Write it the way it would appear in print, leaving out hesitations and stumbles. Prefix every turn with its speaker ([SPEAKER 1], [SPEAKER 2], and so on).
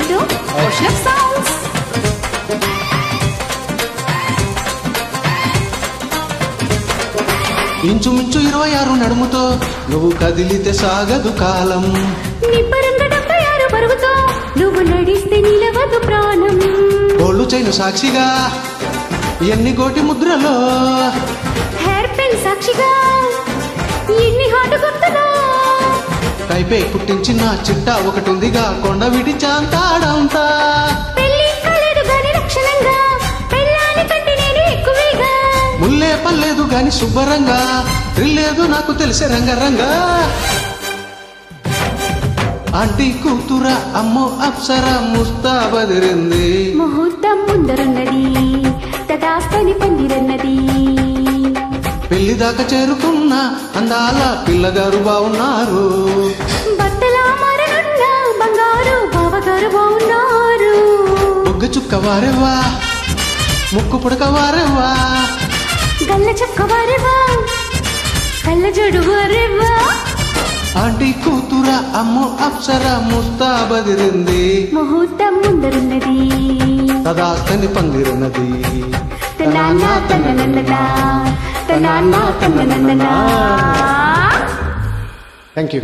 [SPEAKER 1] to Ocean of Sounds.
[SPEAKER 2] ఇంచుమించు 26 నడుముతో నువ్వు కదిలితే సాగదు కాలం.
[SPEAKER 1] నిబ్బరంగా 76 బరువుతో నువ్వు నడిస్తే నిలవదు ప్రాణం.
[SPEAKER 2] గోళ్ళు చైను సాక్షిగా ఎన్ని కోటి ముద్రలో,
[SPEAKER 1] హెయిర్ పెన్ సాక్షిగా ఎన్ని హాటు గుర్తులో,
[SPEAKER 2] కైపే పుట్టించిన చిట్ట ఒకటి ఉందిగా కొండ విడిచాంతాడంతా.
[SPEAKER 1] పెళ్లి కాలేదు గాని లక్షణంగా పెళ్ళాని కంటే నేను ఎక్కువేగా.
[SPEAKER 2] ముల్లే పల్లేదు గాని శుభ్రంగా రిల్లేదు నాకు తెలిసే రంగరంగా. ఆంటీ కూతుర అమ్మో అప్సర ముస్తాబదిరింది.
[SPEAKER 1] ముహూర్తం ముందరున్నది తదాస్తని పందిరన్నది.
[SPEAKER 2] పెళ్లి దాకా చేరుకున్న అందాల పిల్లగారు బాగున్నారు.
[SPEAKER 1] బట్టలా మారనున్న బంగారు బావగారు బాగున్నారు.
[SPEAKER 2] బొగ్గ చుక్క వారెవ్వా ముక్కు పుడక వారెవ్వా,
[SPEAKER 1] గల్ల చుక్క వారెవ్వా కళ్ళ జోడు వారెవ్వా.
[SPEAKER 2] ఆంటీ కూతుర అమ్మో అప్సర ముస్తాబదిరింది.
[SPEAKER 1] ముహూర్తం ముందరున్నది
[SPEAKER 2] తదాస్తని పందిరున్నది.
[SPEAKER 1] తనానా తననననా తనానా తననననా.
[SPEAKER 2] Thank you.